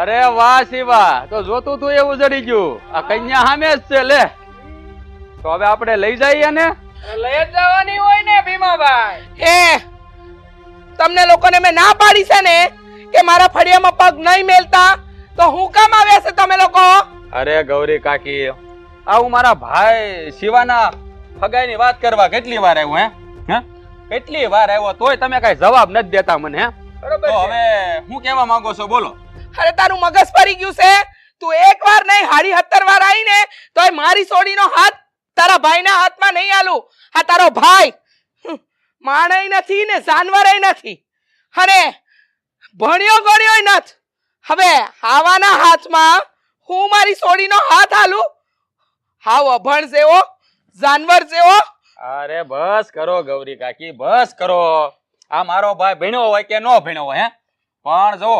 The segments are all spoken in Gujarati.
અરે વાહ શિવા, તો જોતું તું એવું જડી ગયું. આ કન્યા સામે જ છે. લે તો હવે આપણે લઈ જઈએ ને. લઈ જ જવાની હોય ને ભીમાભાઈ. એ તમને લોકોને મેં ના પાડી છે ને કે મારા ફળિયામાં પગ નહીં મેલતા, તો હું કામ આવ્યા છે તમે લોકો? અરે ગૌરી કાકી, આ હું મારા ભાઈ શિવાના ફગાઈની વાત કરવા કેટલી વાર આવ્યો હે? કેટલી વાર આવ્યો તોય તમે કઈ જવાબ નથી દેતા મને. હે બરોબર તો છે. હવે હું કેવા માંગો છો બોલો. અરે તારું મગજ ફરી ગયું છે. તું એક વાર નહીં 70 વાર આવી ને તોય મારી સોડીનો હાથ તારા ભાઈના હાથમાં નહીં આલું. આ તારો ભાઈ માણસ નથી ને જાનવર નથી, અને ભણ્યો ગણ્યો નથી. હવે આવાના હાથમાં હું મારી સોડીનો હાથ આલું? હાવ અભણ જેવો, જાનવર જેવો. અરે બસ કરો ગૌરી કાકી, બસ કરો. આ મારો ભાઈ ભણ્યો હોય કે નો ભણ્યો હોય, પણ જો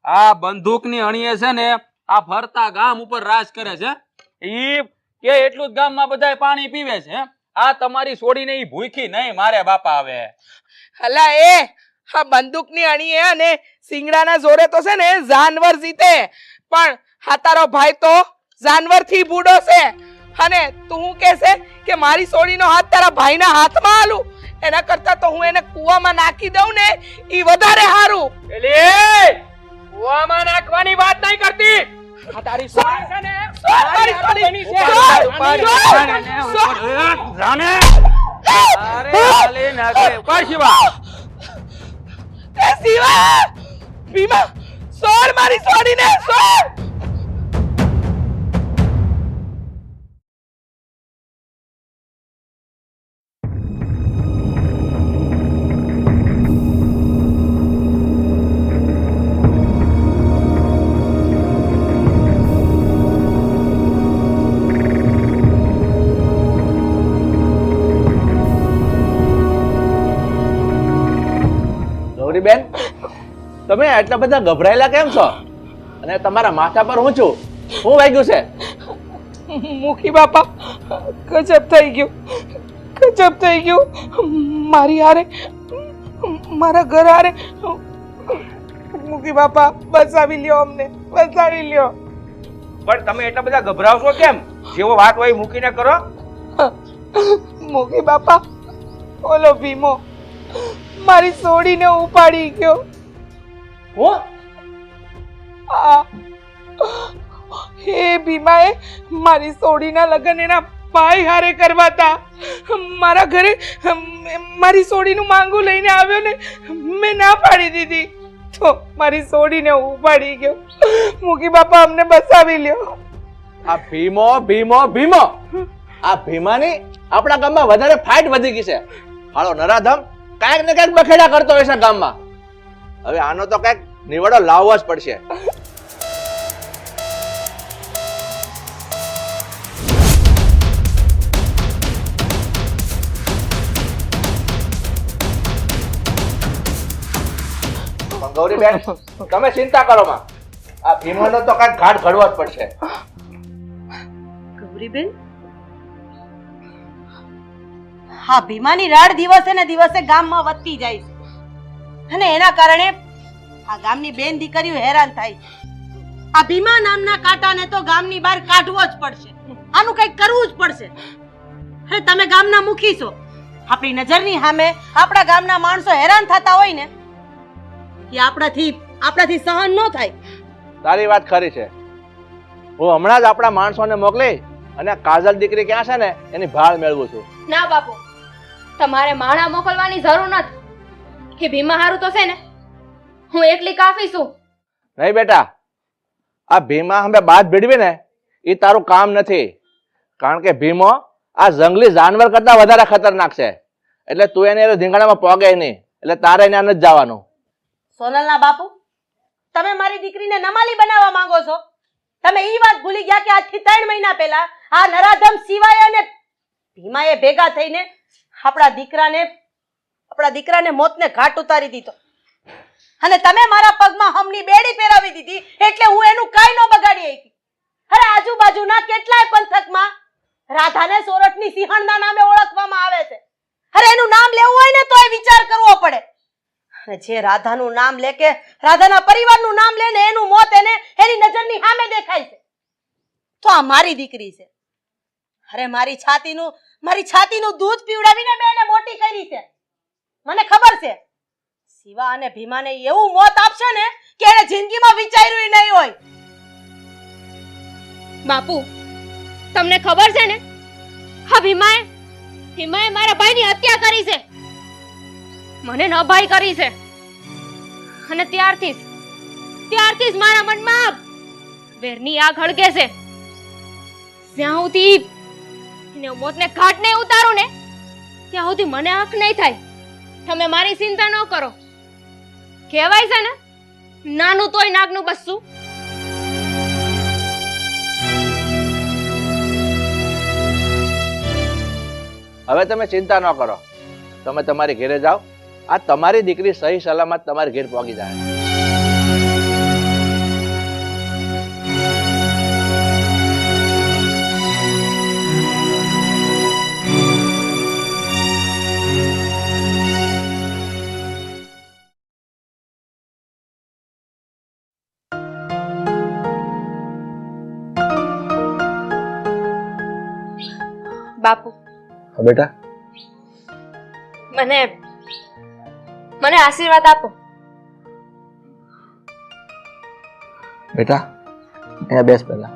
આ બંદૂકની અણીએ છે ને આ ફરતા ગામ ઉપર રાજ કરે છે. ઈ કે એટલું જ ગામમાં બધાય પાણી પીવે છે. આ તમારી છોડીને ઈ ભૂખી નહીં મારે બાપા. આવે હલા એ આ બંદૂકની અણીએ અને સિંગડાના જોરે તો છે ને જાનવર જીતે, પણ આ તારો ભાઈ તો જાનવર થી બૂડો છે. અને તું હું કહેશે કે મારી સોડીનો હાથ તારા ભાઈના હાથમાં આલું? એના કરતા તો હું એને કૂવામાં નાખી દઉં ને, ઈ વધારે સારું. એલી કુવામાં નાખવાની વાત નહીં કરતી. આ તારી સોડી છે ને મારી સોડી છે. જાને અરે આલે નાખે પાછવા. એ શિવા, ભીમા, સોડ મારી સોડીને, સોડ. બેન, તમે એટલા બધા ગભરાયેલા કેમ છો? અને તમારા માથા પર હું છું, શું વાગ્યું છે? મુખી બાપા, ગજબ થઈ ગયું, ગજબ થઈ ગયું. મારી હારે, મારા ઘર હારે. મુખી બાપા, બચાવી લ્યો અમને, બચાવી લ્યો. પણ તમે એટલા બધા ગભરાવશો કેમ? જેવો વાત હોય મૂકીને કરો. મુખી બાપા, ઓલો ભીમો મારી સોડીને ઉપાડી ગયો. હું? હે ભીમાએ મારી સોડીના લગ્ન એના ભાઈ હારે કરવા હતા. મારા ઘરે મારી સોડીનું માંગુ લઈને આવ્યો ને, મેં ના પાડી દીધી તો મારી સોડીને ઉપાડી ગયો. મુખી બાપા, અમને બચાવી લ્યો. આ ભીમો ભીમો ભીમો, આ ભીમાની આપણા ગામમાં વધારે ફાઇટ વધી ગઈ છે. હાલો નરાધમ કાંઈક ને કાંઈક બખેડા કરતો હોય છે ગામમાં. હવે આનો તો કાંઈક નિવાડો લાવવો જ પડશે. ગૌરી બેન, તમે ચિંતા કરો માં, આ ભીમાનો તો કાંઈક ઘાટ ઘડવો જ પડશે. ગૌરીબેન, હા, ભીમાની રાડ દિવસે ને દિવસે ગામમાં વધતી જાય છે, અને એના કારણે આ ગામની બેન દીકરીઓ હેરાન થાય. આ ભીમા નામના કાંટાને તો ગામની બહાર કાઢવો જ પડશે. આનું કંઈક કરવું જ પડશે. અરે તમે ગામના મુખી છો, આપણી નજરની સામે આપણા ગામના માણસો હેરાન થતા હોય ને, એ આપણાથી સહન ન થાય. તારી વાત ખરી છે. હું હમણાં જ આપણા માણસોને મોકલી અને કાજલ દીકરી ક્યાં છે ને એની ભાળ મેળવું છું. ના બાપુ, તમારે માણા મોકલવાની જરૂર નથી. કે ભીમા હારું તો છે ને, હું એકલી કાફી છું. નહીં બેટા, આ ભીમા અમે બાદ ભેળવી ને એ તારું કામ નથી. કારણ કે ભીમો આ જંગલી જાનવર કરતા વધારે ખતરનાક છે. એટલે તું એને ધીંગાણામાં પોગે નહીં, એટલે તારે ત્યાં નથી જવાનું. સોનલના બાપુ, તમે મારી દીકરીને નમાલી બનાવવા માંગો છો? તમે ઈ વાત ભૂલી ગયા કે આજથી 3 મહિના પહેલા આ નરાધમ સિવાય અને ભીમાએ ભેગા થઈને આપણા દીકરાને મોતને ઘાટ ઉતારી દીધો. અને તમે મારા પગમાં હમની બેડી પહેરાવી દીધી, એટલે હું એનું કાંઈ ન બગાડી શકી. અરે આજુબાજુના કેટલાય પંથકમાં રાધાને સોરઠની સિંહણના નામે ઓળખવામાં આવે છે. અરે એનું નામ લેવું હોય ને તોય વિચાર કરવો પડે. અને જે રાધાનું નામ લે કે રાધાના પરિવારનું નામ લે ને એનું મોત એને એની નજરની સામે દેખાય છે. તો આ મારી દીકરી છે. અરે મારી છાતીનું દૂધ પીવડાવીને મેં એને મોટી કરી છે. મને ખબર છે શિવા અને ભીમાને એવું મોત આપશે ને કે એને જિંદગીમાં વિચાર્યું નહીં હોય. બાપુ તમને ખબર છે ને હા ભીમાએ મારા ભાઈની હત્યા કરી છે. મને નભાઈ કરી છે અને ત્યારથી જ મારા મનમાં વેરની આગ હળગે છે. જ્યાં સુધી એને મોતને ઘાટ નહીં ઉતારું ને ત્યાં સુધી મને આંખ નહીં થાય. તમે મારી ચિંતા ન કરો. કહેવાય છે ને નાનું તોય નાગનું બસું. હવે તમે ચિંતા ન કરો, તમે તમારી ઘરે જાઓ. આ તમારી દીકરી સહી સલામત તમારી ઘેર પહોંચી જાય. બાપુ બેટા, મને આશીર્વાદ આપો. બેટા અહીંયા બેસ. પહેલા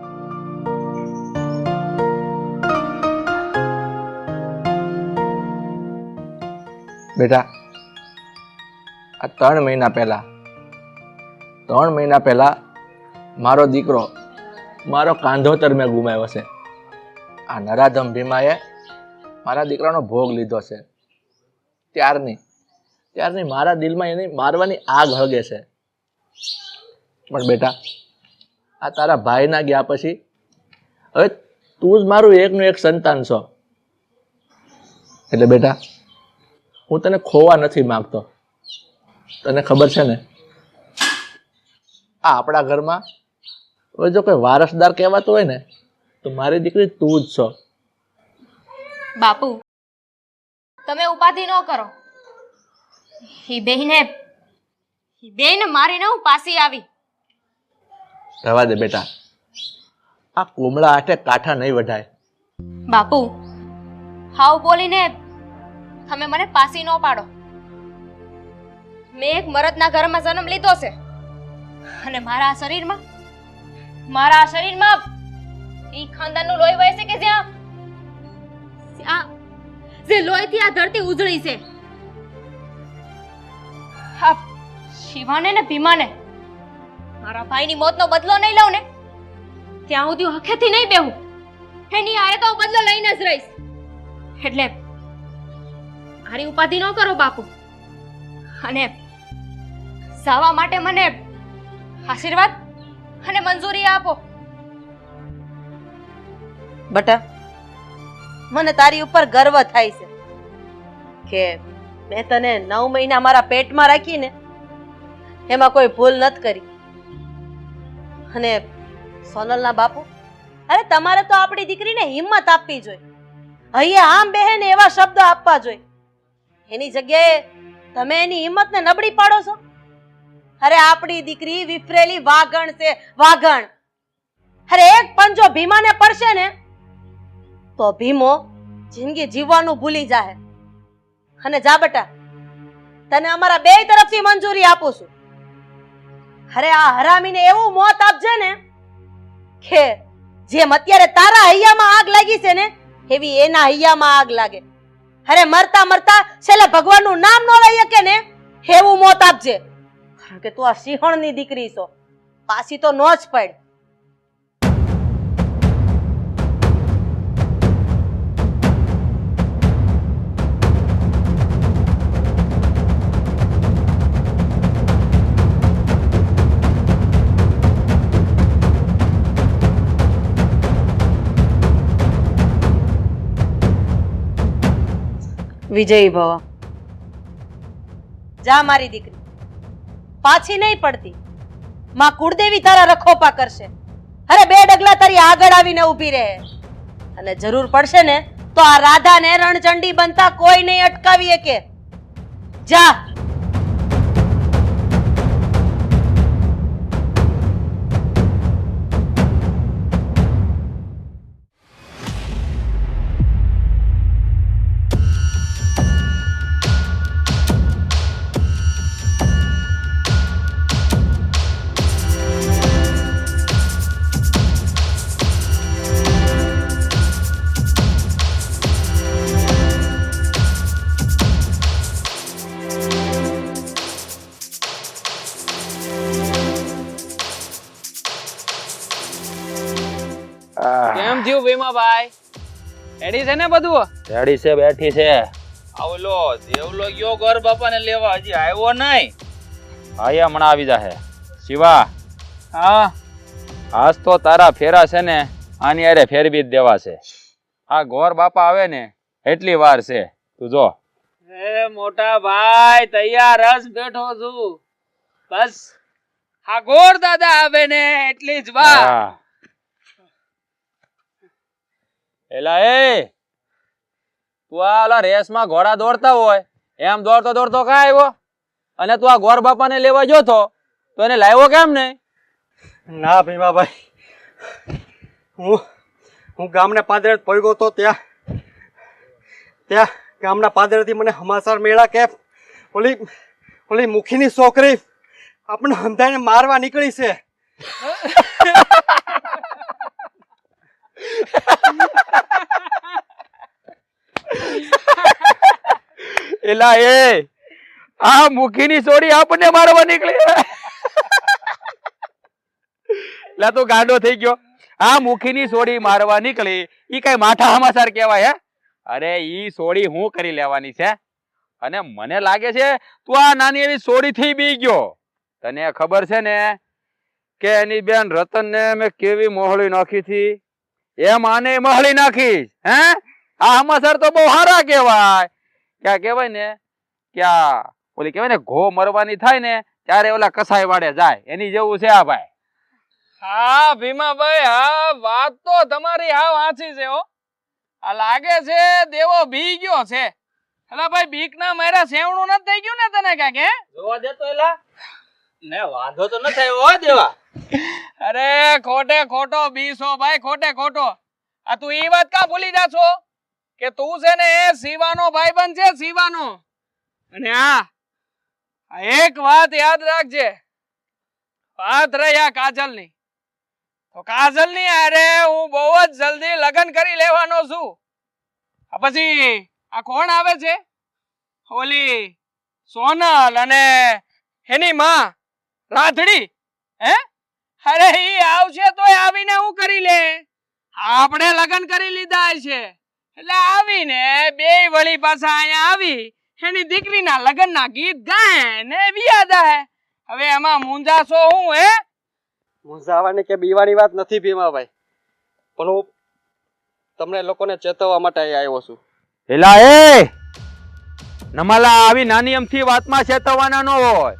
બેટા, આ 3 મહિના પહેલા મારો દીકરો મારો કાંધોતર મેં ગુમાવ્યો છે. આ નરાધમ ભીમાએ મારા દીકરાનો ભોગ લીધો છે. ત્યારની મારા દિલમાં એની મારવાની આગ હળગે છે. પણ બેટા, આ તારા ભાઈના ગયા પછી હવે તું જ મારું એકનું એક સંતાન છો. એટલે બેટા, હું તને ખોવા નથી માંગતો. તને ખબર છે ને, આ આપણા ઘરમાં હવે જો કોઈ વારસદાર કહેવાતો હોય ને તો મારી દીકરી તું જ છો. બાપુ તમે ઉપાધિ ન કરો. ઈ બેને મારીને હું પાછી આવી. રહેવા દે બેટા, આ કોમળા હાથે કાંઠા નહીં વઢાય. બાપુ હાવ બોલીને તમે મને પાછી ન પાડો. મેં એક મરદના ઘરમાં જન્મ લીધો છે અને મારા શરીરમાં ઈ ખાનદાનનું લોહી વહે છે કે જે લોહીથી આ ધરતી ઉજળી છે. હા, શિવાને ને ભીમાને મારા ભાઈની મોતનો બદલો નહીં લઉં ને ત્યાં સુધી હું હખેથી નહીં બેહું. એની આરે તો હું બદલો લઈને જ રહીશ. એટલે મારી ઉપાધિ ન કરો બાપુ, અને સાવા માટે મને આશીર્વાદ અને મંજૂરી આપો. બટા, મને તારી ઉપર ગર્વ થાય છે કે મેં તને 9 મહિના મારા પેટમાં રાખીને એમાં કોઈ ભૂલ નથી કરી. અને સોનલના બાપુ, અરે તમારે તો આપણી દીકરીને હિંમત આપવી જોઈએ. અહીંયા આમ બહેન એવા શબ્દ આપવા જોઈએ. એની જગ્યાએ તમે એની હિંમતને નબળી પાડો છો. અરે આપણી દીકરી વિફરેલી વાઘણ છે, વાઘણ. અરે એક પંજો ભીમાને પડશે ને તો ભીમો જિંદગી જીવવાનું ભૂલી જાય. અને જા બટા, તને અમારા બે તરફથી મંજૂરી આપું છું. અરે આ હરામીને એવું મોત આપજે ને કે જેમ અત્યારે તારા હૈયામાં આગ લાગી છે ને એવી એના હૈયામાં આગ લાગે. અરે મરતા મરતા છેલ્લે ભગવાનનું નામ ન લઈ શકે ને એવું મોત આપજે. કારણ કે તું આ સિંહણની દીકરી છો, પાછી તો નો જ પડ. વિજયી ભવ. જા મારી દીકરી, પાછી નહીં પડતી. માં કુળદેવી તારા રખોપા કરશે. અરે 2 ડગલા તારી આગળ આવીને ઊભી રહે. અને જરૂર પડશે ને તો આ રાધાને રણચંડી બનતા કોઈ નહીં અટકાવી શકે. જા. થયું ભીમાભાઈ? રેડી છે ને બધું? રેડી છે, બેઠી છે. આવલો દેવલો ગયો ગોર બાપાને લેવા, હજી આવ્યો નહીં. આયા હમણાં આવી જાહે. શિવા, હા આજ તો તારા ફેરા છે ને આની હારે ફેરવી જ દેવા છે. આ ગોર બાપા આવે ને એટલી વાર છે, તું જો. એ મોટા ભાઈ તૈયાર જ બેઠો છું. બસ આ ગોર દાદા આવે ને એટલી જ વાર. હા. એલા એ તું આ ઓલા રેસમાં ઘોડા દોડતા હોય એમ દોડતો દોડતો કાં આવ્યો? અને તું આ ગોર બાપાને લેવા જોતો તો એને લાવ્યો કેમ નહીં? ના ભીમાભાઈ, હું ગામના પાદરે પડ્યો તો ત્યાં ગામના પાદરેથી મને સમાચાર મળ્યા કે ઓલી મુખીની છોકરી આપણે હંધાઈને મારવા નીકળી છે. એલા એ આ મુખીની છોડી આપણને મારવા નીકળી. લા તું ગાંડો થઈ ગયો. આ મુખીની છોડી મારવા નીકળી ઈ કઈ માઠા સમાચાર કહેવાય? હે, અરે ઈ છોડી હું કરી લેવાની છે? અને મને લાગે છે તું આ નાની એવી છોડી થી બી ગયો. તને ખબર છે ને કે એની બેન રતન ને મેં કેવી મોહળી નાખી હતી, એમ આને મોહળી નાખી. હે, આ સમાચાર તો બહુ સારા કહેવાય. ક્યાં કહેવાય ને ક્યાં ઓલી કહેવાય ને ઘો મરવાની થાય ને ત્યારે ઓલા કસાઈ વાડે જાય, એની જેવું છે આ ભાઈ. હા ભીમાભાઈ, હા વાત તો તમારી હા વાંચી છે હો. આ લાગે છે દેવો બી ગયો છે. એલા ભાઈ બીક ના માર્યા સેવણું નથી થઈ ગયું ને તને કાંઈક? હે, જોવા દેતો એલા ને વાંધો તો ન થાય હો દેવા. અરે ખોટે ખોટો બીસો ભાઈ, ખોટે ખોટો. આ તું ઈ વાત કા ભૂલી જા છો કે તું છે ને એ શિવાનો ભાઈબંધ છે, શિવાનો. અને આ એક વાત યાદ રાખજે, વાત રહી આ કાજલની, તો કાજલની અરે હું બહુ જ જલ્દી લગ્ન કરી લેવાનો છું. આ પછી આ કોણ આવે છે? ઓલી સોનલ અને એની માં રાધડી. હે, અરે ઈ આવશે તોય આવીને હું કરી લે. આપણે લગ્ન કરી લીધા છે એટલે આવીને બે વળી પાછા અહીંયા આવી એની દીકરીના લગ્નના ગીત ગાય ને વિયા જાય. હવે એમાં મુંજાશો હું? હે, મૂંઝાવાની કે બીવાની વાત નથી ભીમાભાઈ, પણ હું તમને લોકોને ચેતવવા માટે અહીં આવ્યો છું. એલા એ નમાલા આવી નાની અમથી વાતમાં ચેતવવાના ન હોય.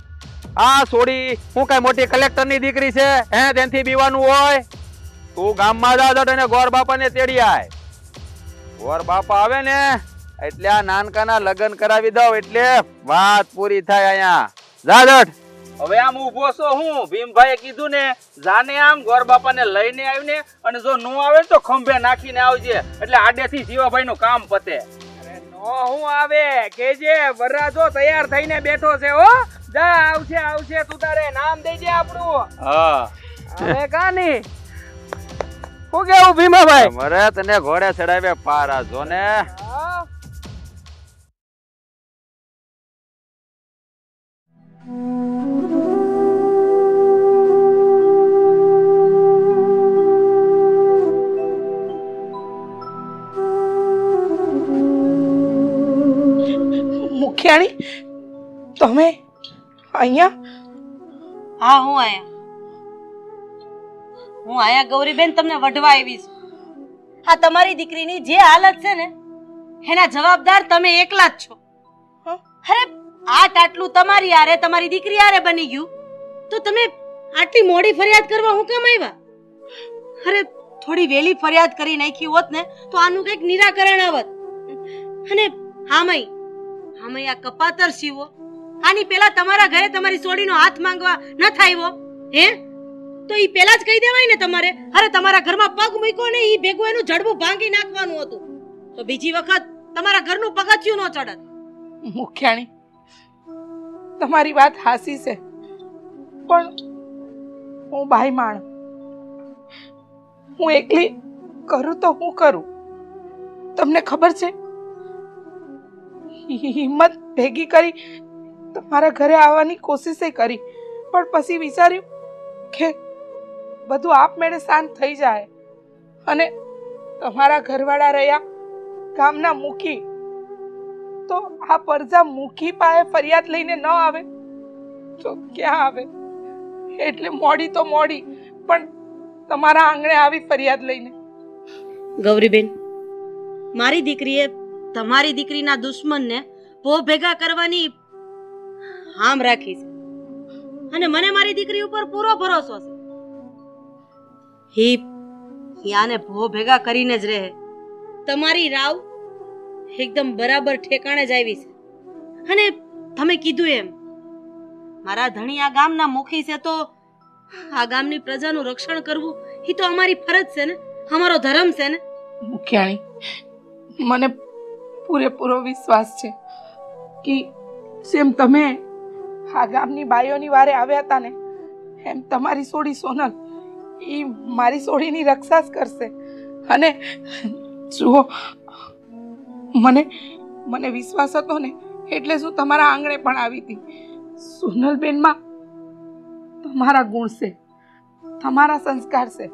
આ છોડી હું કઈ મોટી કલેક્ટરની દીકરી છે હે તેનથી બીવાનું હોય? તું ગામમાં જા અને ગોર બાપાને તેડી આય. ગોર બાપા આવે ને એટલે આ નાનકાના લગ્ન કરાવી દઉં એટલે વાત પૂરી થાય અહીંયા. જા જટ. હવે આમ ઊભો છો હું? ભીમભાઈએ કીધું ને જાને આમ ગોર બાપાને લઈને આવીને અને જો નો આવે તો ખંભે નાખીને આવજે, એટલે આડેથી જીવાભાઈ નું કામ પતે. નો હું આવે કેજે વરરાજો તૈયાર થઈને બેઠો છે હો. જા આવશે આવશે, તું તારે નામ દેજે આપણું. હા હવે કાની હું કેવું ભીમાભાઈ? મરે તને ઘોડે ચડાવે પારા જો ને. હા. મુખિયાણી, તમે અહીંયા? હા હું આયા ગૌરીબેન તમને વઢવા આવી છું. આ તમારી દીકરીની જે હાલત છે ને એના જવાબદાર તમે એકલા જ છો. અરે આટલું તમારી હારે તમારી દીકરી હારે બની ગયું તો તમે આટલી મોડી ફરિયાદ કરવા હું કેમ આવ્યા? અરે થોડી વેલી ફરિયાદ કરી નાખી હોત ને તો આનું કઈક નિરાકરણ આવત. અને હામય આ કપાતર સીવો આની પેલા તમારા ઘરે તમારી સોડીનો હાથ માંગવા ન થાયવો હે? તો ઈ પેલા જ કહી દેવાય ને તમારે. અરે તમારા ઘરમાં પગ મૂક્યો ને ઈ ભેગું એનું જડબું ભાંગી નાખવાનું હતું તો બીજી વખત તમારા ઘરનું પગથિયું ન ચડત. મુખિયાણી, તમારી વાત હાસી છે, પણ હું બાઈ માણ, હું એકલી કરું તો હું કરું? તમને ખબર છે, હિંમત ભેગી કરી તમારા ઘરે આવવાની કોશિશ કરી, પણ પછી વિચાર્યું કે બધું આપમેળે શાંત થઈ જાય અને તમારા ઘરવાળા રહ્યા ગામના મુખી, તો આ પરજા મુખી પાસે ફરિયાદ લઈને ન આવે તો ક્યાં આવે? એટલે મોડી તો મોડી, પણ તમારા આંગણે આવી ફરિયાદ લઈને. ગૌરીબેન, મારી દીકરીએ તમારી દીકરીના દુશ્મનને ભો ભેગા કરવાની હામ રાખી છે, અને મને મારી દીકરી ઉપર પૂરો ભરોસો છે. આને ભો ભેગા કરીને જ રહે. તમારી રાવ એકદમ બરાબર ઠેકાણે જ આવી છે. અને તમે કીધું એમ, મારા ધણી આ ગામના મુખી છે, તો આ ગામની પ્રજાનું રક્ષણ કરવું એ તો અમારી ફરજ છે ને, અમારો ધર્મ છે ને. મુખિયાણી, મને પૂરેપૂરો વિશ્વાસ છે કે જેમ તમે આ ગામની બાઈઓની વારે આવ્યા હતા ને, એમ તમારી સોડી સોનલ એ મારી સોડીની રક્ષા જ કરશે. અને જુઓ, મને વિશ્વાસ હતો ને, એટલે શું તમારા આંગણે પણ આવી હતી. સોનલબેનમાં તમારા ગુણ છે, તમારા સંસ્કાર છે.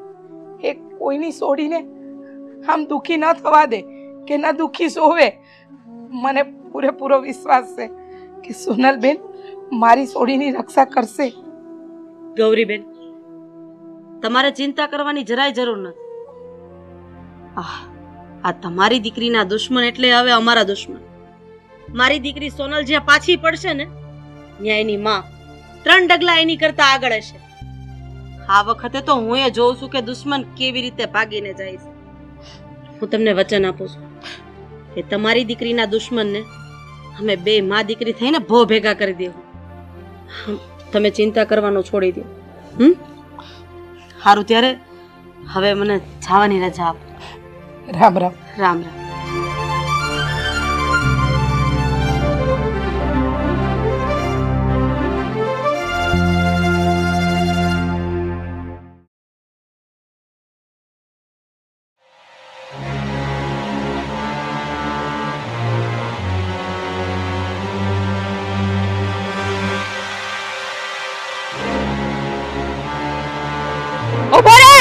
એ કોઈની સોડીને આમ દુખી ન થવા દે કે ન દુખી સોવે. મને પૂરેપૂરો વિશ્વાસ છે કે સોનલબેન મારી સોડીની રક્ષા કરશે. ગૌરીબેન, તમારે ચિંતા કરવાની જરાય જરૂર નથી. આ તમારી દીકરીના દુશ્મન એટલે હવે અમારા દુશ્મન. મારી દીકરી સોનલ જ્યાં પાછી પડશે ને, ત્યાં એની માં 3 ડગલા એની કરતા આગળ હશે. આ વખતે તો હું એ જોઉં છું કે દુશ્મન કેવી રીતે ભાગીને જાય છે. હું તમને વચન આપું છું કે તમારી દીકરીના દુશ્મનને અમે 2 માં દીકરી થઈને ભો ભેગા કરી દેવું. તમે ચિંતા કરવાનું છોડી દો. સારું, ત્યારે હવે મને જવાની રજા આપો. રામ રામ. રામ રામ. ઉભો રે!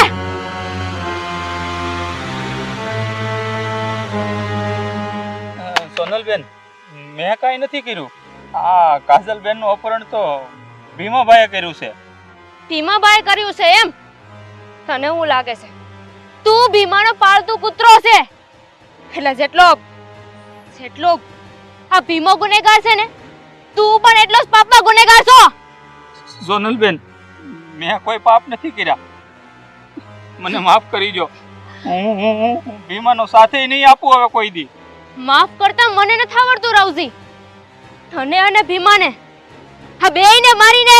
સોનલબેન, મેં કાંઈ નથી કર્યું. આ કાજલબેન નું અપહરણ તો ભીમાભાઈએ કર્યું છે. ભીમાભાઈ કર્યું છે એમ? તને શું લાગે છે તું ભીમાનો પાળતુ કૂતરો છે? એટલે જેટલો આ ભીમો ગુનેગાર છે ને, તું પણ એટલો જ પાપનો ગુનેગાર છો. સોનલબેન, મેં કોઈ પાપ નથી કર્યા. મને માફ કરી દો. હું ભીમાનો સાથે નહીં આપું હવે કોઈ દી. માફ કરતા મને નથી આવડતું રાવજી. તને અને ભીમાને આ બેયને મારીને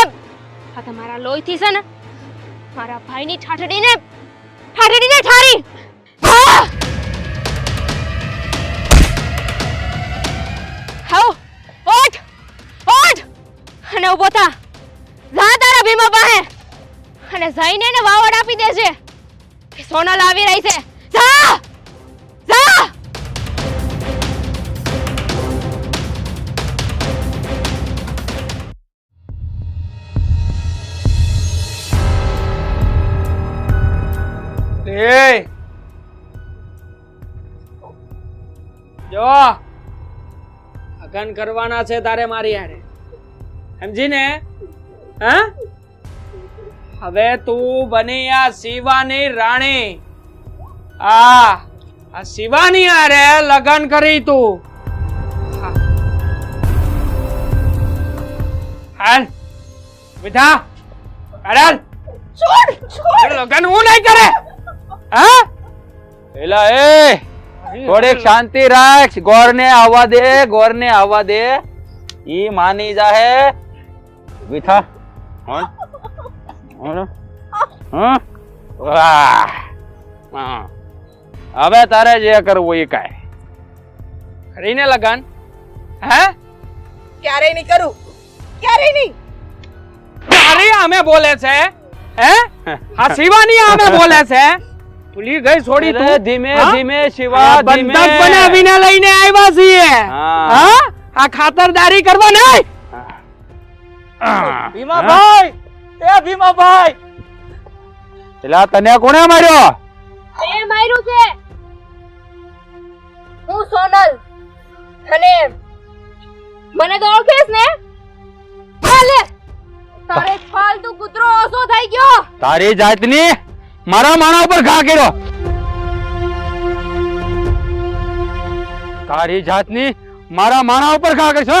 આ તમારા લોહીથી છે ને મારા ભાઈની ઠાઠડીને ઠારી. હાઉ, ઓઠ અને ઊભો થા. જા તારા ભીમા પાસે અને જઈને એને વાવડ આપી દેજે કે સોનલ આવી રહી છે. જા જા. એ જો અગન કરવાના છે તારે મારી હારે, સમજી ને? હા, હવે તું બની આ શિવાની રાણી. આ શિવાની હારે લગન કરી તું. હાલ બેટા, હાલ. છોડ લગન હું નહીં કરે. હા, એલા એ થોડીક શાંતિ રાખ. ગોરને આવવા દે. ઈ માની જાહે. વિઠા હવે તારે જે કરવું એ કાય કરીને લગન. હે, ક્યારેય નહીં કરું, ક્યારેય નહીં. તારી આમે બોલે છે? હે, આ શિવાની આમે બોલે છે? ભૂલી ગઈ છોડી તું. ધીમે શિવા, ધીમે. બંધક બનાવીને લઈને આવ્યા છીએ. હા, આ ખાતરદારી કરવા નહીં. ભીમાભાઈ, એ ભીમાભાઈ, એલા તને કોણે માર્યો? એ માર્યું છે. હું સોનલ. અને મને તો ઓળખેસ ને? ચાલે. તારે ફાલતુ કૂતરો ઓછો થઈ ગયો. તારી જાતની મારા માણા ઉપર ઘા કર્યો. તારી જાતની મારા માણા ઉપર ઘા કરશો.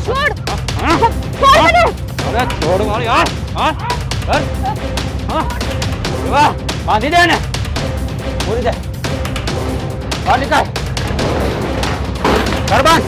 છોડ. છોડ મને. અરે છોડ મારી હા હા હા વાહ બાંધી દે ને પૂરી દે બાંધી કર બાંધ.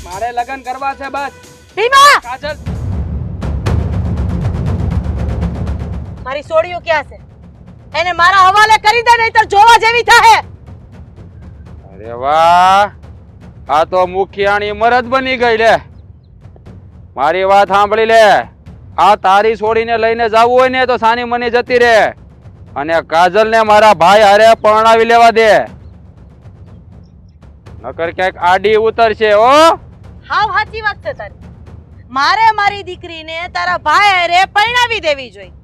મારે લગ્ન કરવા છે બસ. ભીમા કાજલ મારી સોડીઓ ક્યાં છે? એને મારા હવાલે કરી દે, નહીંતર જોવા જેવી થાય. અરે વાહ આ તો મુખિયાણી મરદ બની ગઈ લે. મારી વાત સાંભળી લે. આ તારી છોડીને લઈને જવું હોય ને તો સાની મની જતી રે અને કાજલને મારા ભાઈ હારે પરણાવી લેવા દે, નકર ક્યાંક આડી ઉતરશે હો. હાવ સાચી વાત છે તારી. મારે મારી દીકરીને તારા ભાઈ હારે પરણાવી દેવી જોઈએ.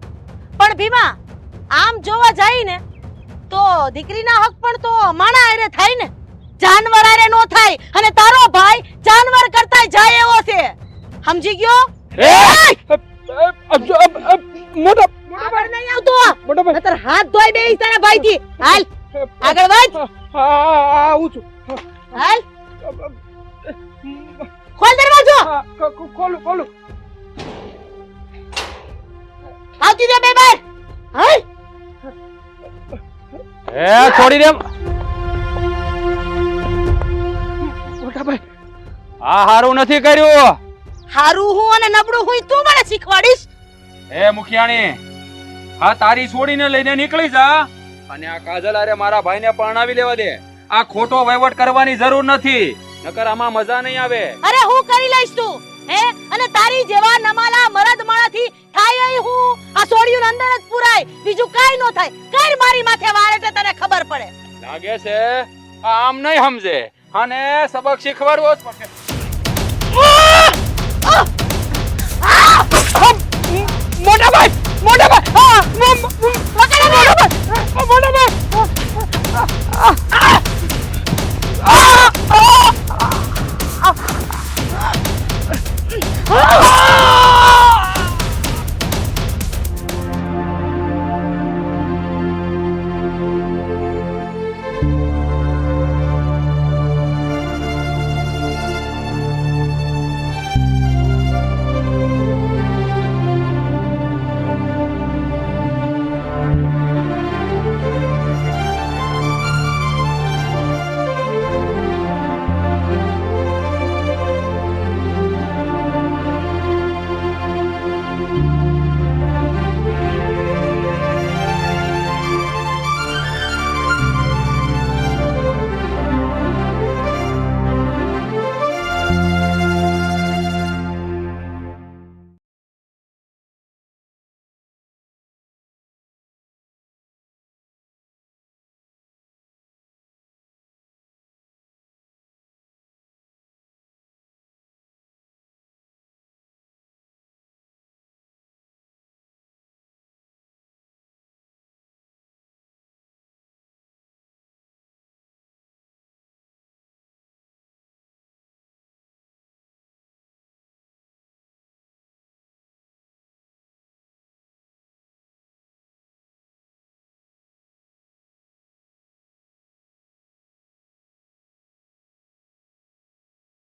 પણ ભીમા, આમ જોવા જાય ને તો દીકરીના હક પણ તો માણા હારે થાય ને, જાનવર હારે નો થાય. અને તારો ભાઈ જાનવર કરતા જાય એવો છે, સમજી ગયો? મોટા આગળ નહીં આવતો, નતર હાથ ધોઈ બેસ તારા ભાઈથી. હાલ આગળ વધ. આવું છું. હાલ ખોલ દરવાજો. ખોલું. આવતી દે બે બાર. હાલ એ છોડી દે. મોટા ભાઈ આ હારું નથી કર્યું. હારું હું અને નબળું હું તું મને શીખવાડીશ? એ મુખિયાણી, આ તારી છોડીને લઈને નીકળી જા અને આ કાજલ હારે મારા ભાઈને પરણાવી લેવા દે. આ ખોટો વહીવટ કરવાની જરૂર નથી, નકર આમાં મજા નહીં આવે. અરે હું કરી લઈશ તું હે? અને તારી જેવા નમાલા મરદ માળાથી થાય ય હું આ સોડિયું અંદર જ પુરાય, બીજું કાઈ નો થાય. કર મારી માથે વાર એટલે તને ખબર પડે. લાગે છે આ આમ નહીં સમજે અને સબક શીખવાડવો જ પડશે.